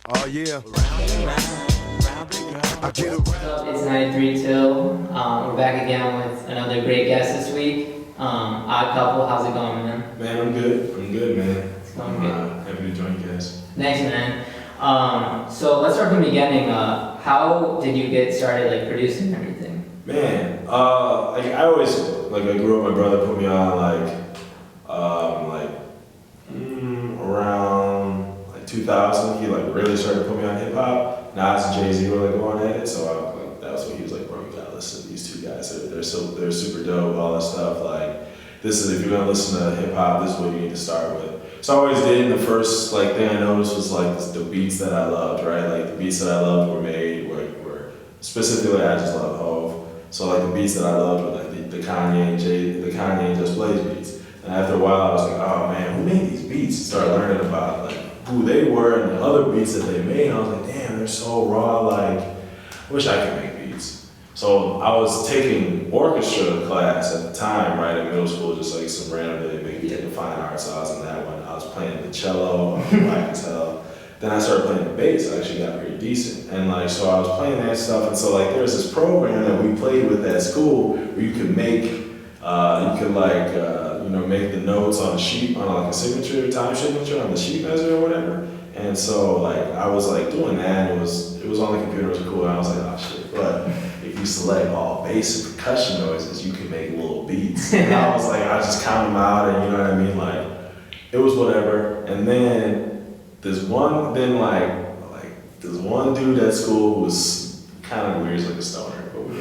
Oh yeah. I get around. What's up? It's 93 Till. We're back again with another great guest this week. Oddcouple, how's it going, man? Man, I'm good, man. It's going good. Happy to join you guys. Thanks, man. So let's start from the beginning. How did you get started, like producing and everything? Man, like I always I grew up. My brother put me on around 2000. He really started to put me on hip hop. Nas and Jay-Z were going at it, so that was when he was like, bro, you gotta listen to these two guys. They're super dope. All that stuff. This is, if you're gonna listen to hip hop, this is what you need to start with. So I always did. The first thing I noticed was the beats that I loved, right? Like the beats that I loved were specifically, I just love Hov. So the beats that I loved were the Kanye and Just Blaze beats. And after a while, I was like, oh man, who made these beats? Started learning about who they were and the other beats that they made. And I was like, damn, they're so raw. I wish I could make beats. So I was taking orchestra class at the time, right, in middle school, just some random day, maybe taking fine arts. So I was in that one. I was playing the cello, I could tell. Then I started playing the bass. I actually got pretty decent. And so I was playing that stuff. And so there was this program that we played with at school where you could make, make the notes on a sheet, on a signature, time signature on the sheet measure or whatever. And so I was doing that, and it was on the computer, it was cool, and I was like, oh shit. But if you select all bass and percussion noises, you can make little beats. And I was I just count them out, and you know what I mean? It was whatever. And then this one dude at school who was kind of weird, a stoner, but we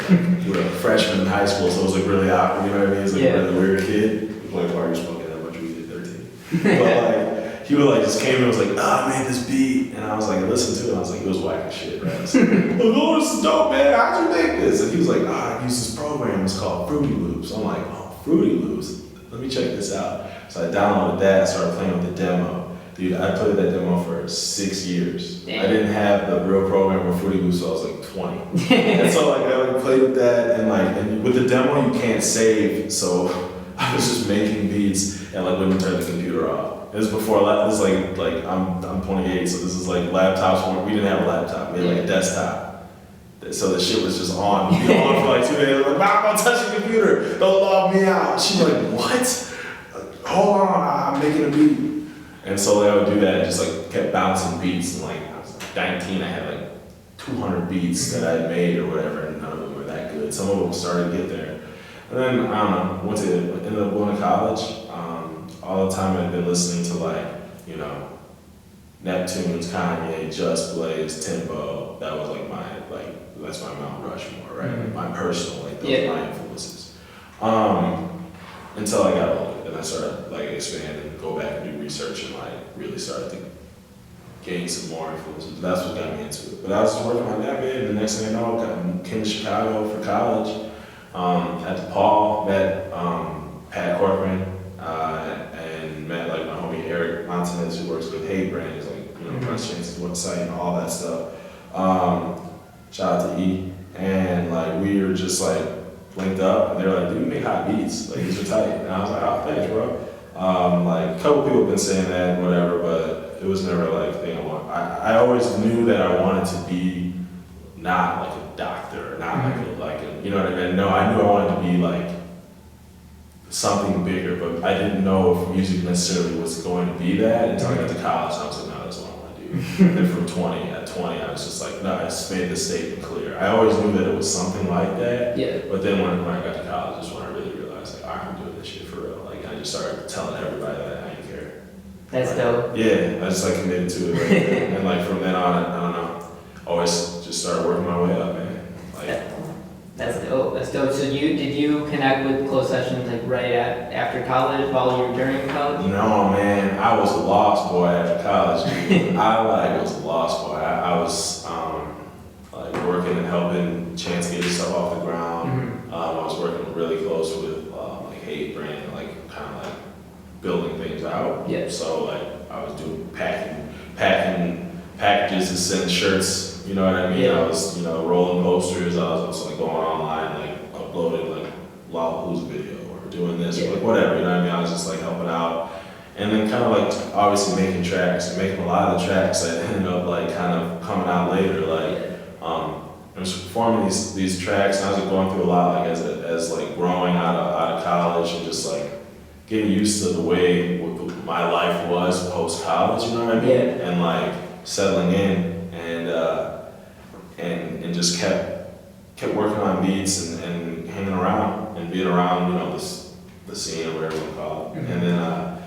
were freshmen in high school, so it was really awkward, you know what I mean? Really weird kid. Why are you smoking that much weed at 13? But he would just came and was I made this beat, and I was listen to it, and I was it was whack as shit, right? I was oh, this is dope, man, how'd you make this? And he was I used this program, it's called Fruity Loops. I'm oh, Fruity Loops, let me check this out. So I downloaded that, I started playing with the demo. Dude, I played that demo for 6 years. Damn. I didn't have the real program with Fruity Loops, so I was 20. And so I played with that, and with the demo you can't save, so I was just making beats and wouldn't turn the computer off. This was before this I'm 28, so this is laptops. We didn't have a laptop. We had a desktop. So the shit was just on. We'd be on for 2 days. I'm not touching the computer. Don't log me out. She's what? Hold on, I'm making a beat. And so I would do that and just kept bouncing beats. And I was 19, I had 200 beats that I had made or whatever, and none of them were that good. Some of them started to get there. And then, I don't know, ended up going to college. All the time I'd been listening to Neptune's, Kanye, Just Blaze, Tempo. That was that's my Mount Rushmore, right? Mm-hmm. My personal, those are my influences. Until I got older, then I started expand and go back and do research and really started to gain some more influences. That's what got me into it. But I was just working on that, man, and the next thing I know, I came to Chicago for college. At the Paul, met Pat Corcoran, and met my homie Eric Montanez, who works with Hey Brands, Press Chance's website and all that stuff. Shout out to E. And we were just linked up, and they were dude, you make hot beats, these are tight. And I was oh, thanks, bro. A couple people have been saying that and whatever, but it was never a thing I want. I always knew that I wanted to be not a doctor, not you know what I mean? No, I knew I wanted to be something bigger, but I didn't know if music necessarily was going to be that until I got to college. And I was no, that's what I want to do. And then at 20, I was just no, I just made the statement clear. I always knew that it was something like that. Yeah. But then when I got to college, is when I really realized I'm doing this shit for real. I just started telling everybody that I didn't care. That's dope. Yeah, I just committed to it. And from then on, I don't know, always just started working my way up, man. That's dope. That's dope. So did you connect with Closed Sessions right after college, while you were during college? No, man. I was a lost boy after college. I was a lost boy. I was working and helping Chance get his stuff off the ground. Mm-hmm. I was working really close with Hey Brand, kind of building things out. Yeah. So I was doing packing packages to send shirts. You know what I mean? Yeah. I was, rolling posters. I was also going online, uploading Lollapalooza video or doing this, whatever. You know what I mean? I was just helping out. And then kind of like obviously making tracks, and making a lot of the tracks that ended up like kind of coming out later. Like I was performing these tracks, and I was like, going through a lot like as like growing out of college and just like getting used to the way my life was post college. You know what I mean? Yeah. And like settling in and just kept working on beats and hanging around and being around, you know, the scene or whatever you call it. And then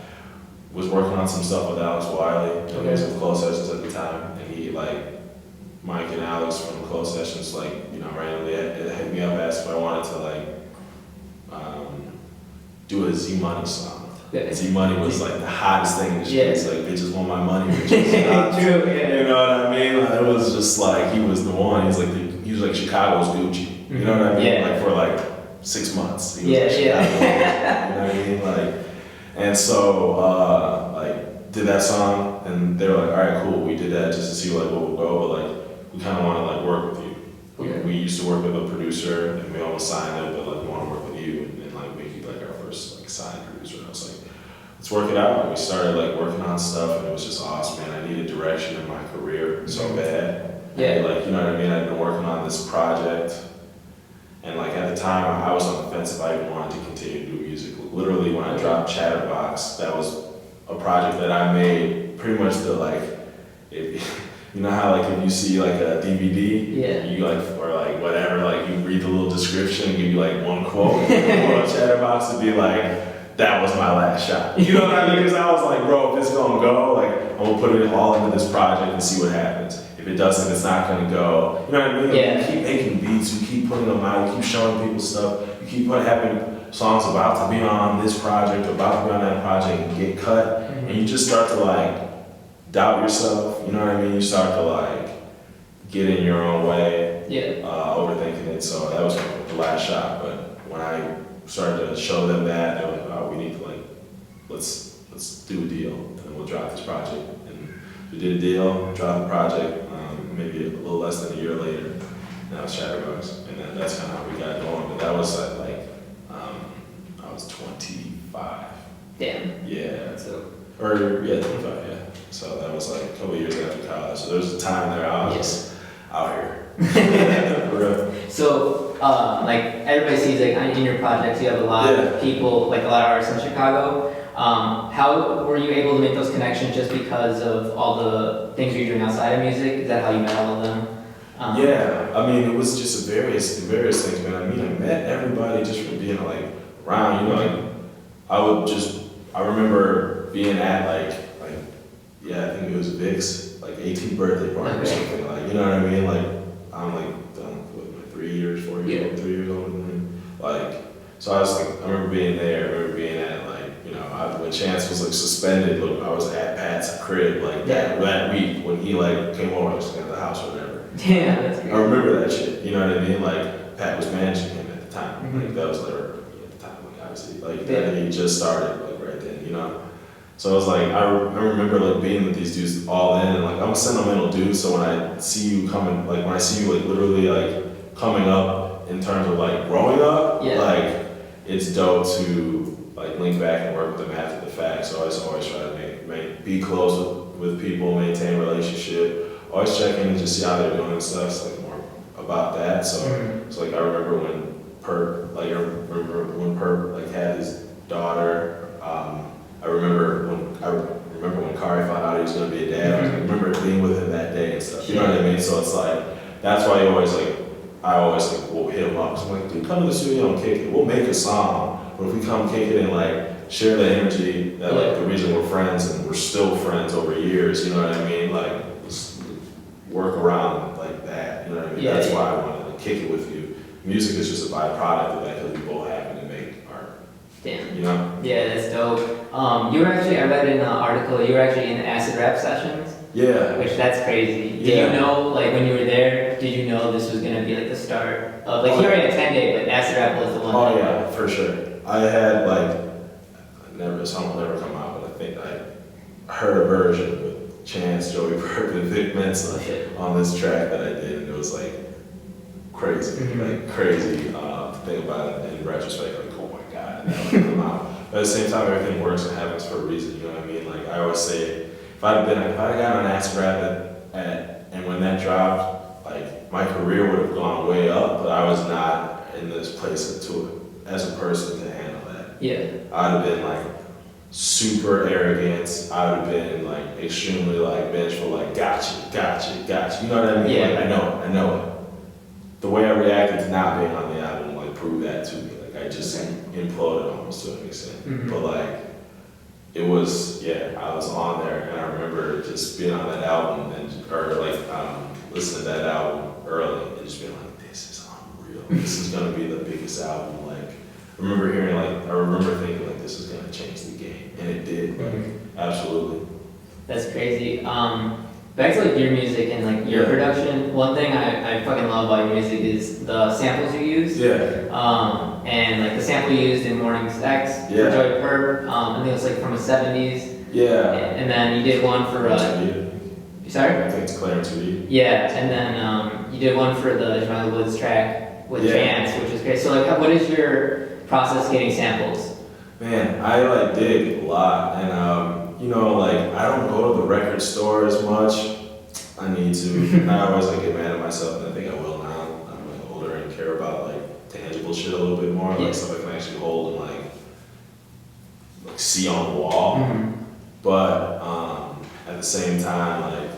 was working on some stuff with Alex Wiley. He was with Close Sessions at the time, and he like Mike and Alex from Close Sessions like, you know, randomly hit me up, asked if I wanted to like do a Z Money song. Z Money was like the hottest thing in the streets. Like bitches want my money, bitches. True, yeah. You know what I mean? Like, it was just like he was the one. He was like Chicago's Gucci. You know what I mean? Yeah. Like for like 6 months. He was Yeah, like Chicago. yeah. You know what I mean? Like, and so like did that song, and they were like, all right, cool. We did that just to see like what would go, but like we kind of want to like work with you. We used to work with a producer, and we almost signed it, but like we want to work with you and like make you like our first like signed producer. And I was like, let's work it out. And we started like working on stuff, and it was just awesome, man. I needed direction in my career so bad. Yeah. Like, you know what I mean? I'd been working on this project, and like at the time I was on the fence if I even wanted to continue to do music. Literally when I dropped Chatterbox, that was a project that I made pretty much to like, you know how like if you see like a DVD, you like, or like whatever, like you read the little description and give you like one quote, or Chatterbox would be like, that was my last shot. You know what I mean? Because I was like, bro, if it's gonna go, like I'm gonna put it all into this project and see what happens. If it doesn't, it's not gonna go. You know what I mean? Yeah. You keep making beats, you keep putting them out, you keep showing people stuff, you keep having songs about to be on this project, about to be on that project and get cut, and you just start to like doubt yourself. You know what I mean? You start to like get in your own way, overthinking it. So that was the last shot. But when I started to show them that, they were like, oh, we need to like, let's do a deal, and we'll drop this project. And we did a deal, dropped the project, maybe a little less than a year later. Now it's Chatterbox, and then that's kind of how we got going. But that was at like, I was 25. Damn. Yeah. 25, yeah. So that was like a couple years after college. So there was a time there I was just out here. For real. So, like everybody sees, like in your projects, you have a lot of people, like a lot of artists in Chicago. How were you able to make those connections just because of all the things you're doing outside of music? Is that how you met all of them? Yeah, I mean, it was just various things, man. I mean, I met everybody just from being like around, you know, like I remember being at like, I think it was Vic's like 18th birthday party or something, like, you know what I mean? Like, I'm like, what, 3 years, 4 years old, 3 years older than him. Like, so I was like, I remember being there, I remember being at like, you know, when Chance was like suspended, look, I was at Pat's crib like that week when he like came over, I was at the house or whatever. Yeah, that's great. I remember that shit, you know what I mean? Like, Pat was managing him at the time. Like, that was like, at the time, like, obviously, like, that he just started, like, right then, you know? So I was like, I remember, like, being with these dudes all in, and, like, I'm a sentimental dude, so when I see you coming, like, when I see you, like, literally, like, coming up in terms of, like, growing up, like, it's dope to, like, link back and work with them after the fact. So I always try to be close with people, maintain a relationship, always check in and just see how they're doing and stuff. It's like more about that. So it's like I remember when Purp like had his daughter. I remember when Kari found out he was gonna be a dad. I remember being with him that day and stuff. You know what I mean? So it's like that's why I always will hit him up. So I'm like, dude, come to the studio and kick it. We'll make a song, but if we come kick it and like share the energy that like the reason we're friends and we're still friends over years. You know what I mean? Like. Work around like that, you know what I mean? That's why I wanted to kick it with you. Music is just a byproduct of that because we both happen to make art. Damn. You know? Yeah, that's dope. You were actually, I read in an article, you were actually in the acid rap sessions. Yeah. Which that's crazy. Did you know, like when you were there, did you know this was gonna be like the start of, like you already had 10 Day, but acid rap was the one. Oh yeah, for sure. I had like, the song will never come out, but I think I heard a version with Chance, Joey Purp, and Vic Mensa on this track that I did, and it was like crazy, like crazy to think about it in retrospect, like, oh my god, that would come out. But But at the same time, everything works and happens for a reason. You know what I mean? Like I always say, if I'd gotten an acid rap and when that dropped, like my career would have gone way up, but I was not in this place as a person to handle that. Yeah. I'd have been like super arrogant. I would have been like extremely like vengeful, like gotcha. You know what I mean? Yeah. Like I know it. The way I reacted to not being on the album like proved that to me. Like I just imploded almost to an extent. Mm-hmm. But like it was, I was on there and I remember just being on that album listening to that album early and just being like, this is unreal. This is gonna be the biggest album. Like I remember thinking like this is gonna change the game. And it did, absolutely. That's crazy. Back to like your music and like your production, one thing I fucking love about your music is the samples you use. Yeah. And like the sample you used in Morning Sex, for Joy Purp, I think it was like from the 70s. Yeah. And then you did one for, sorry? I think it's Clarence Reed. Yeah, and then you did one for the Jamila Woods track with Chance, which is great. So like, what is your process getting samples? Man, I like dig a lot, and you know, like I don't go to the record store as much. I need to. And I always like get mad at myself, and I think I will now. I'm like older and care about like tangible shit a little bit more, like stuff I can actually hold and like see on the wall. But at the same time, like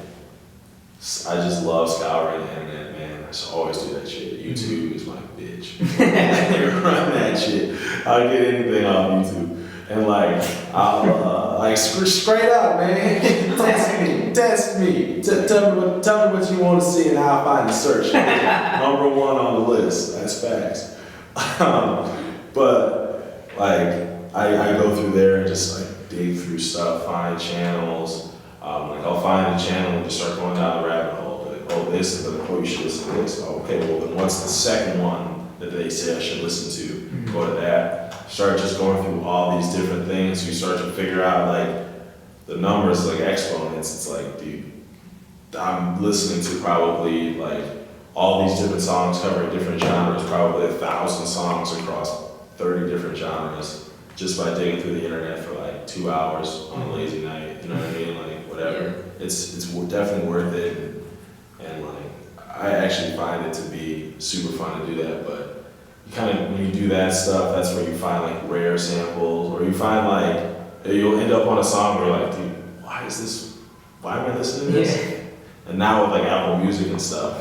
I just love scouring the internet, man. I just always do that shit. YouTube is my bitch. Run that shit. I'll get anything off YouTube. And like, I'll like straight up, man. Test me. Tell me what you want to see and I'll find the search. Number one on the list. That's facts. But like, I go through there and just like dig through stuff, find channels. Like I'll find a channel and just start going down the rabbit hole. Like, oh, this, and then oh, you should listen to this. Okay, well then what's the second one that they say I should listen to? Go to that. Start just going through all these different things. You start to figure out like the numbers, like exponents. It's like, dude, I'm listening to probably like all these different songs covering different genres, probably 1,000 songs across 30 different genres, just by digging through the internet for like 2 hours on a lazy night. You know what I mean? Like whatever. It's definitely worth it, and like I actually find it to be super fun to do that. But kind of when you do that stuff, that's where you find like rare samples, or you find like you'll end up on a song where you're like, dude, why am I listening to this? And now with like Apple Music and stuff,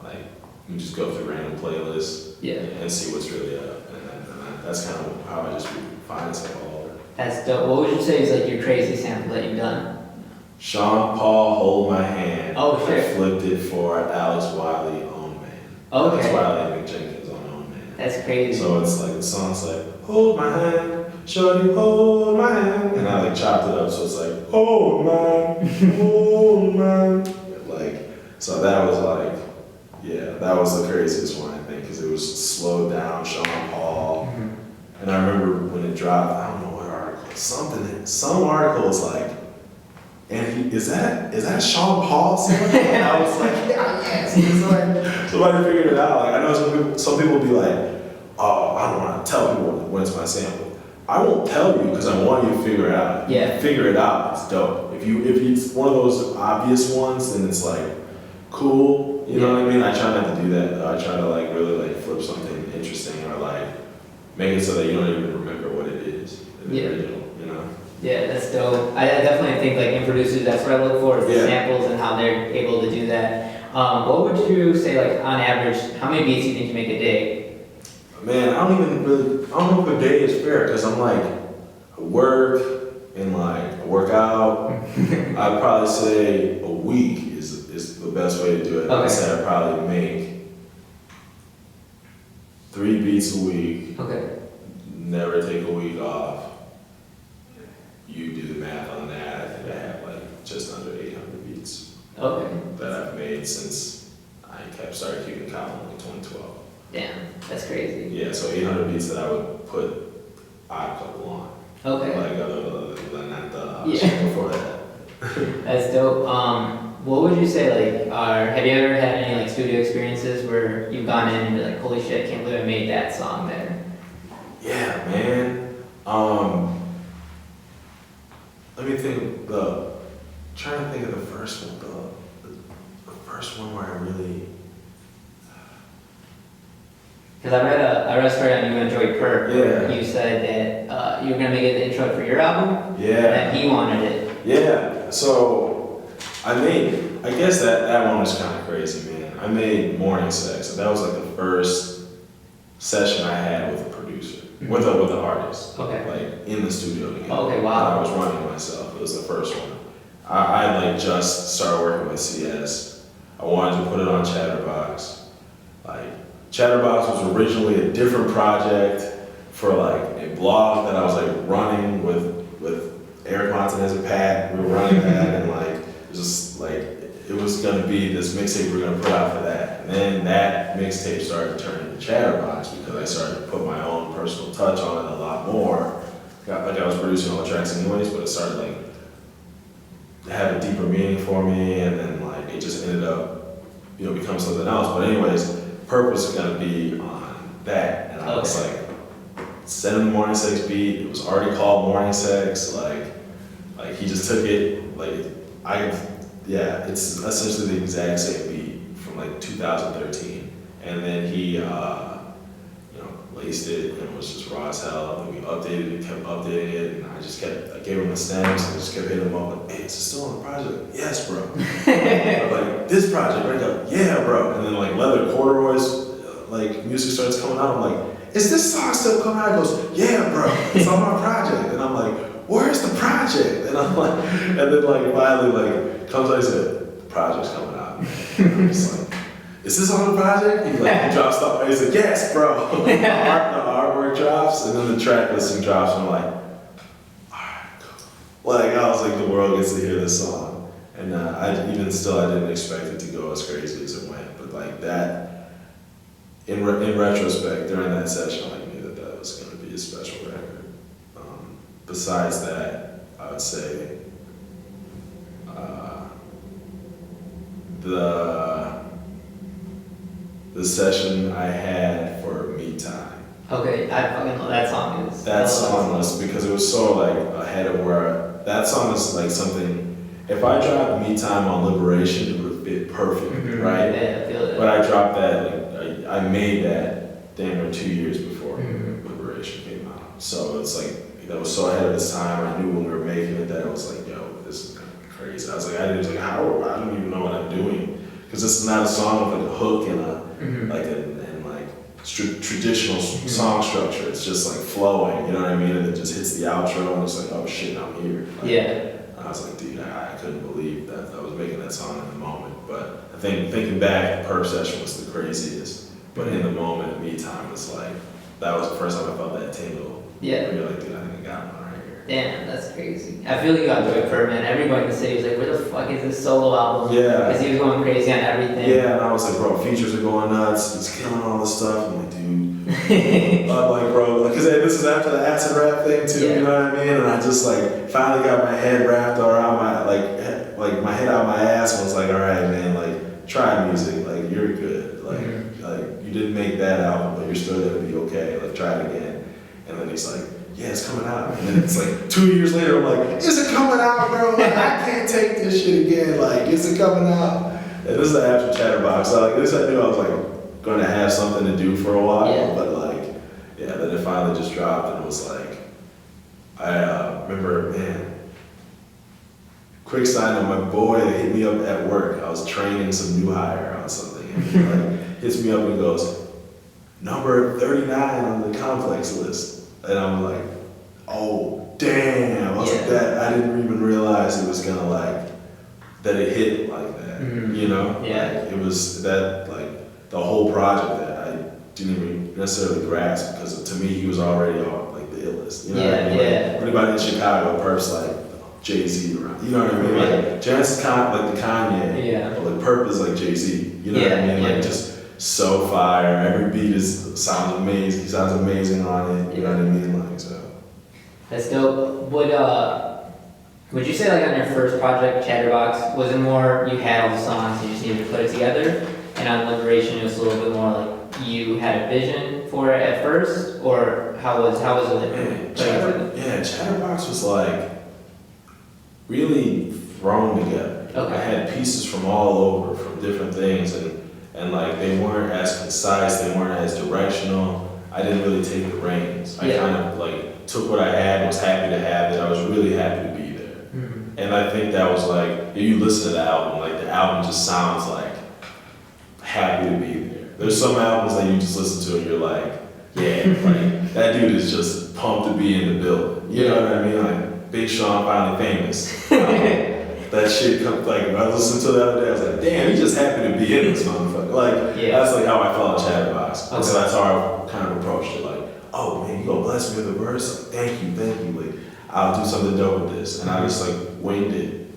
like you just go through random playlists and see what's really up, and that's kind of how I just find stuff all over. That's dope. What would you say is like your crazy sample that you've done? Sean Paul, Hold My Hand. Oh, shit. I flipped it for Alex Wiley, Own Man. Okay. Alex Wiley and Mick Jenkins on Own Man. That's crazy. So it's like the song's like, hold my hand, shorty, hold my hand. And I like chopped it up so it's like, hold man. Like, so that was like, that was the craziest one, I think, because it was slowed down, Sean Paul. And I remember when it dropped, I don't know what article, some article was like, and is that Sean Paul singing? And I was like, yes. It's like, somebody figured it out. Like I know some people will be like, oh, I don't want to tell people when it's my sample. I won't tell you because I want you to figure it out. Yeah. Figure it out. It's dope. If it's one of those obvious ones, then it's like cool. You know what I mean? I try not to do that. I try to like really like flip something interesting or like make it so that you don't even remember what it is in the original. You know? Yeah, that's dope. I definitely think like in producers, that's what I look for is the samples and how they're able to do that. What would you say like on average, how many beats do you think you make a day? Man, I don't know if a day is fair because I'm like, I work and like I work out. I'd probably say a week is the best way to do it. Okay. I'd say I probably make 3 beats a week. Okay. Never take a week off. You do the math on that. I think I have like just under 800 beats. Okay. That I've made since I started keeping count in like 2012. Damn, that's crazy. Yeah, so 800 beats that I would put Oddcouple on. Okay. Like not the shit before that. That's dope. What would you say like have you ever had any like studio experiences where you've gone in and been like, holy shit, I can't believe I made that song there? Yeah, man. Let me think. Trying to think of the first one. The first one where I really. Because I read a story on You Enjoy Purp where Yeah. you said that you were gonna make it the intro for your album. Yeah. And he wanted it. Yeah. So I guess that one was kind of crazy, man. I made Morning Sex. So that was like the first session I had with a producer, with an artist. Okay. Like in the studio together. Okay, wow. I was running myself. It was the first one. I like just started working with CS. I wanted to put it on Chatterbox. Like Chatterbox was originally a different project for like a blog that I was like running with Eric Montanez and Pat. We were running that and like it was just like it was gonna be this mixtape we were gonna put out for that. And then that mixtape started to turn into Chatterbox because I started to put my own personal touch on it a lot more. Like I was producing all the tracks anyways, but it started like have a deeper meaning for me, and then like it just ended up, becoming something else. But anyways, Purp was gonna be on that, and I was like, send him the Morning Sex beat. It was already called Morning Sex. Like he just took it. It's essentially the exact same beat from like 2013, and then he laced it, and it was just raw as hell. And we updated it, kept updating it, and I gave him the snaps, and I just kept hitting him up like, hey, is it still on the project? Yes, bro. Like, this project, right? Go, yeah, bro. And then like Leather Corduroys, like music starts coming out. I'm like, is this song still coming out? He goes, yeah, bro, it's on my project. And I'm like, where's the project? And I'm like, and then like finally like comes out and said, the project's coming out. And I'm just like, is this on the project? He drops the, he's like, yes, bro. The artwork drops, and then the track listing drops, and I'm like, alright, cool. Like, I was like, the world gets to hear this song. And I didn't expect it to go as crazy as it went. But like that, in retrospect, during that session, I knew that was going to be a special record. Besides that, I would say the session I had for Me Time. Okay, I fucking love that song. That song was because it was so like ahead of where that song is like something. If I dropped Me Time on Liberation, it would have fit perfect, right? Yeah, I feel it. But I dropped that I made that damn near 2 years before Liberation came out. So it's like that was so ahead of its time. I knew when we were making it that it was like, yo, this is gonna be crazy. I was like, I don't even know what I'm doing. Because this is not a song with like a hook and traditional song structure. It's just like flowing, you know what I mean? And it just hits the outro and it's like, oh shit, I'm here. I was like, dude, I couldn't believe that I was making that song in the moment. But I think thinking back, the Purp session was the craziest. But in the moment, Me Time was like, that was the first time I felt that tingle. Yeah. Where you're like, dude, I think I got one right here. Damn, that's crazy. I feel like you enjoyed Purp, man. Everybody in the city was like, where the fuck is this solo album? Yeah. Because he was going crazy on everything. Yeah, and I was like, bro, features are going nuts. He's killing all this stuff. I'm like, dude. I'm like, bro, because this is after the acid rap thing too, you know what I mean? And I just like finally got my head wrapped around my like my head out my ass and was like, all right, man, like try music, like you're good, like you didn't make that album, but you're still gonna be okay. Like try it again. And then he's like, yeah, it's coming out. And then it's like 2 years later, I'm like, is it coming out, bro? Like I can't take this shit again. Like, is it coming out? And this is the after Chatterbox. So like this, I knew I was like going to have something to do for a while, but like, yeah, then it finally just dropped, and it was like, I remember, man. Quick side note, my boy hit me up at work. I was training some new hire on something, and he like hits me up and goes, number 39 on the complex list, and I'm like, oh damn! I was like, that I didn't even realize it was gonna like that it hit like that, you know? Yeah. Like, it was that like the whole project that I didn't even necessarily grasp, because to me he was already on like the illest. You know what I mean? Like, anybody in Chicago, Purp's like Jay-Z around. You know what I mean? Like Janet's like the Kanye, but like Purp is like Jay-Z. You know what I mean? Like just so fire. Every beat sounds amazing. He sounds amazing on it. You know what I mean? Like so. That's dope. Would you say like on your first project, Chatterbox, was it more you had all the songs, you just needed to put it together, and on Liberation it was a little bit more like you had a vision for it at first, or how was it? Man, Chatterbox was like really thrown together. Okay. I had pieces from all over, from different things, and like they weren't as concise, they weren't as directional. I didn't really take the reins. I kind of like took what I had and was happy to have it. I was really happy to be there. Mm-hmm. And I think that was like, if you listen to the album, like the album just sounds like happy to be there. There's some albums that you just listen to and you're like, yeah, like that dude is just pumped to be in the building. You know what I mean? Like Big Sean finally famous. That shit comes like, when I listened to it the other day, I was like, damn, he's just happy to be in this motherfucker. Like, that's like how I felt in Chatterbox. And so that's how I kind of approached it. Like, oh man, you gonna bless me with a verse? Like, thank you. Like, I'll do something dope with this. And I just like winged it.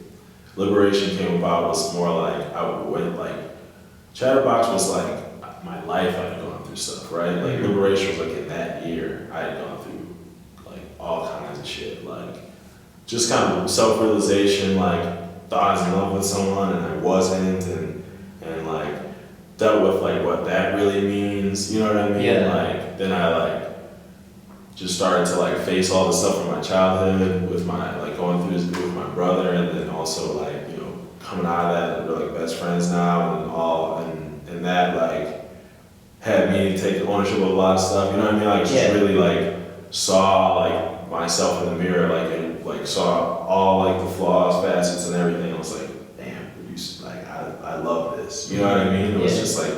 Liberation came about, was more like, I went like, Chatterbox was like my life. I had gone through stuff, right? Like Liberation was like in that year, I had gone through like all kinds of shit. Like, just kind of self-realization, like, thought I was in love with someone and I wasn't, and like dealt with like what that really means, you know what I mean? Yeah. Like then I like just started to like face all the stuff from my childhood with my like going through this with my brother, and then also like, you know, coming out of that and we're like best friends now and all, and that like had me take ownership of a lot of stuff, you know what I mean? Like just really like saw like myself in the mirror, like, and like saw all like the flaws, facets, and everything. I was like, damn, like I love this. You know what I mean? It was just like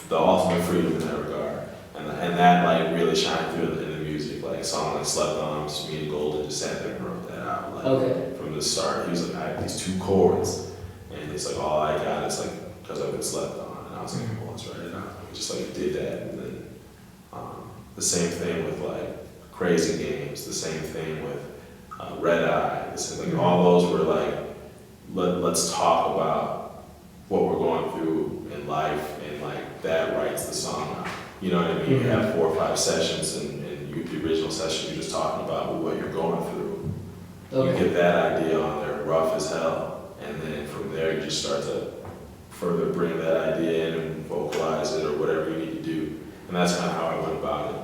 the ultimate freedom in that regard, and that like really shined through in the music. Like a song like "Slept On," just me and Golden just sat there and wrote that out. Like from the start, he was like, I have these 2 chords, and it's like all I got is like because I've been slept on, and I was like, well, let's write it out. We just like did that, and then the same thing with like Crazy Games, the same thing with Red Eye, like all those were like, let's talk about what we're going through in life, and like that writes the song out. You know what I mean? You have 4 or 5 sessions, and the original session you're just talking about what you're going through. You get that idea on there, rough as hell, and then from there you just start to further bring that idea in and vocalize it or whatever you need to do. And that's kind of how I went about it.